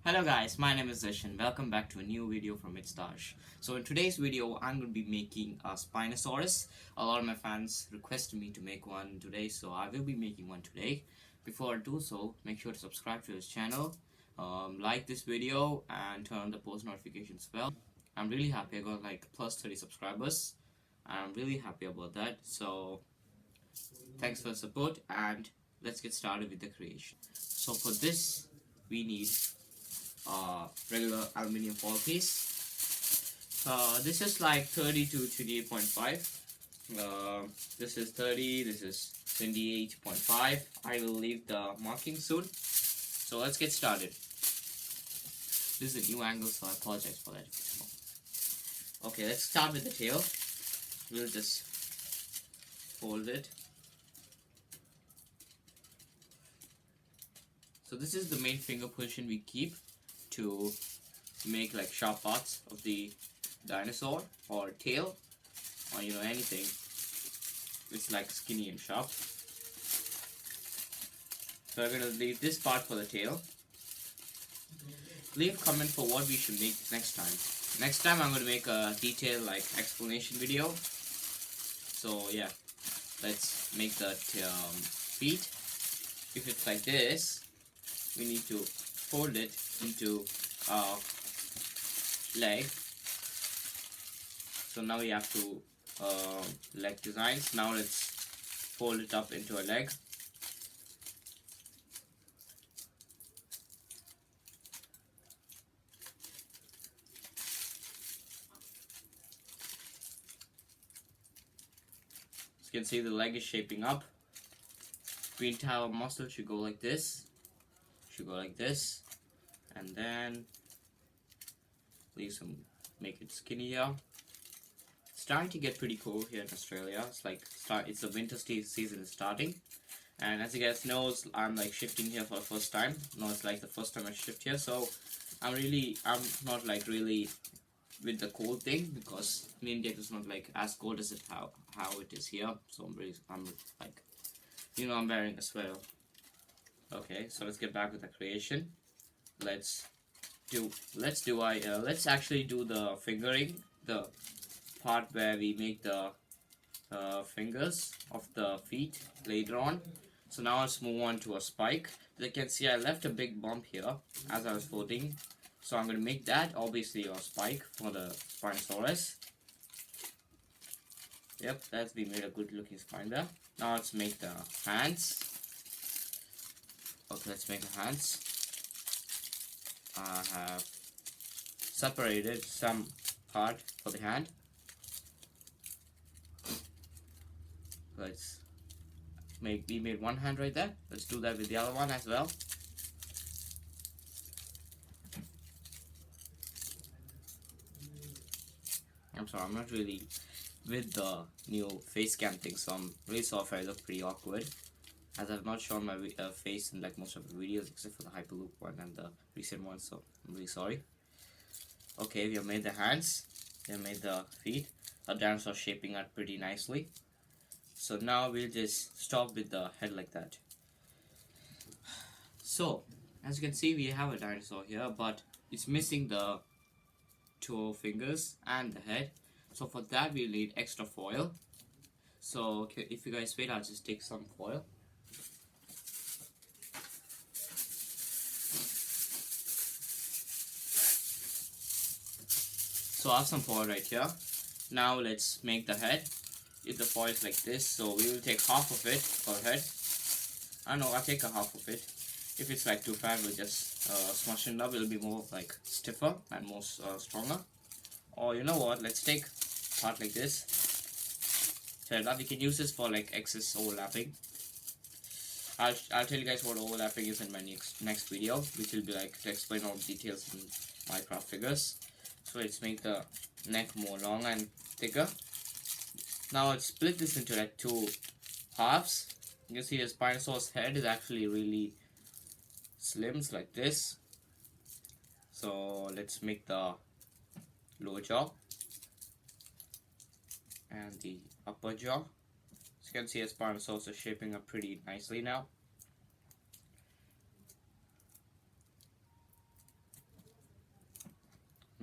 Hello guys, my name is Zeshan. Welcome back to a new video from Itstash. So in today's video, I'm going to be making a Spinosaurus. A lot of my fans requested me to make one today, so I will be making one today. Before I do so, make sure to subscribe to this channel, like this video, and turn on the post notifications bell. I'm really happy I got like plus 30 subscribers. I'm really happy about that. So thanks for the support and let's get started with the creation. So for this, we need regular aluminium foil piece. This is like 30 to 28.5. This is 30, this is 28.5. I will leave the marking soon. So let's get started. This is a new angle, so I apologize for that. Okay, let's start with the tail. We'll just fold it. So this is the main finger position we keep to make like sharp parts of the dinosaur or tail or anything. It's like skinny and sharp. So I'm gonna leave this part for the tail. Leave a comment for what we should make next time. Next time I'm gonna make a detailed like explanation video. So yeah, let's make the feet. If it's like this, we need to fold it into a leg. So now we have to leg designs. Now let's fold it up into a leg. As you can see, the leg is shaping up. The entire muscle should go like this. Should go like this, and then make it skinnier. It's starting to get pretty cold here in Australia. It's the winter season is starting, and as you guys know, I'm like shifting here for the first time. No, it's like the first time I shift here, so I'm not like really with the cold thing, because in India it's not like as cold as how it is here. So I'm like, I'm wearing a sweater. Okay, so let's get back with the creation. Let's actually do the fingering, the part where we make the fingers of the feet later on. So now let's move on to a spike. As you can see, I left a big bump here as I was folding, so I'm going to make that obviously a spike for the Spinosaurus. Yep, we made a good looking spine there. Now let's make the hands. Okay, let's make the hands. I have separated some part for the hand. We made one hand right there. Let's do that with the other one as well. I'm sorry, I'm not really with the new face cam thing, so I'm really sorry if I look pretty awkward, as I've not shown my face in like most of the videos except for the Hyperloop one and the recent one, so I'm really sorry. Okay, we have made the hands, we have made the feet. Our dinosaur shaping out pretty nicely. So now we'll just stop with the head like that. So, as you can see, we have a dinosaur here, but it's missing the two fingers and the head. So for that, we'll need extra foil. So okay, if you guys wait, I'll just take some foil. So I have some foil right here. Now let's make the head. If the foil is like this, so we will take half of it for head. I know, I'll take a half of it. If it's like too fat, we'll just smush it up. It'll be more like stiffer and more stronger. Or you know what? Let's take part like this. So that we can use this for like excess overlapping. I'll tell you guys what overlapping is in my next video, which will be like to explain all the details in Minecraft figures. So let's make the neck more long and thicker. Now let's split this into like two halves. You can see the Spinosaurus head is actually really slim, like this. So let's make the lower jaw and the upper jaw. As you can see, the Spinosaurus is shaping up pretty nicely now.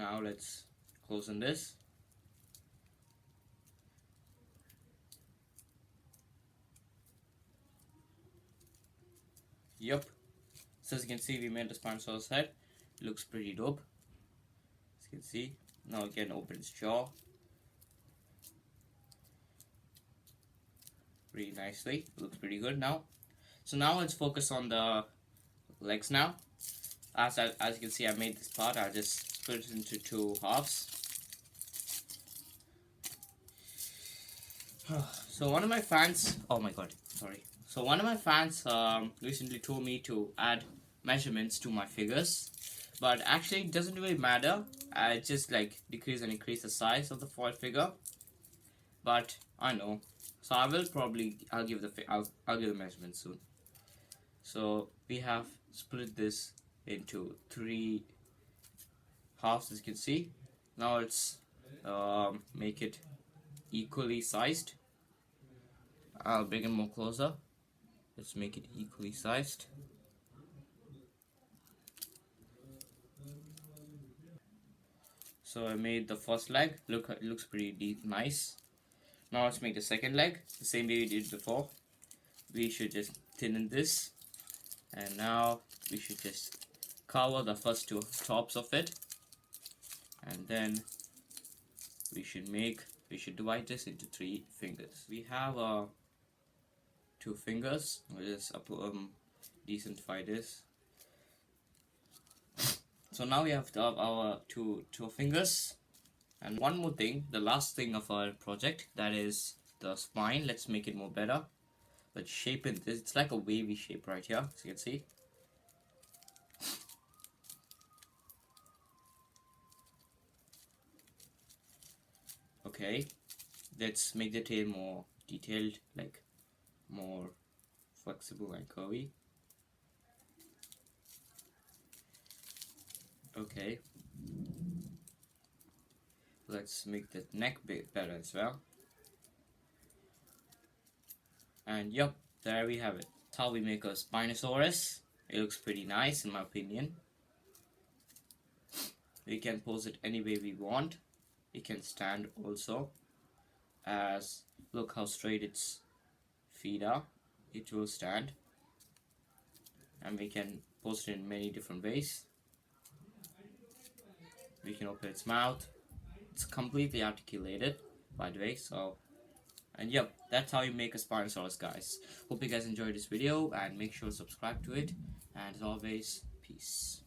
Now let's close on this. Yup. So as you can see, we made the Spinosaurus head. It looks pretty dope. As you can see. Now again, open its jaw. Pretty nicely. Looks pretty good now. So now let's focus on the legs now. As you can see, I made this part. I just split it into two halves. So one of my fans, oh my god, sorry. So one of my fans recently told me to add measurements to my figures, but actually it doesn't really matter. I just like decrease and increase the size of the foil figure. But I know, so I will probably I'll give the measurements soon. So we have split this into three halves, as you can see. Now let's make it equally sized. I'll bring it more closer. Let's make it equally sized. So I made the first leg. Look, it looks pretty nice. Now let's make the second leg the same way we did before. We should just thin this, and now we should just cover the first two tops of it, and then we should divide this into three fingers. We have two fingers. We'll just decentify this. So now we have our two fingers. And one more thing, the last thing of our project, that is the spine. Let's make it more better. Let's shape it. It's like a wavy shape right here, as you can see. Okay, let's make the tail more detailed, like more flexible and curvy. Okay, let's make the neck bit better as well. And yep, there we have it. That's how we make a Spinosaurus. It looks pretty nice in my opinion. We can pose it any way we want. It can stand also, as look how straight its feet are. It will stand, and we can pose it in many different ways. We can open its mouth. It's completely articulated, by the way. So, and yep, that's how you make a Spinosaurus, guys. Hope you guys enjoyed this video, and make sure to subscribe to it. And as always, peace.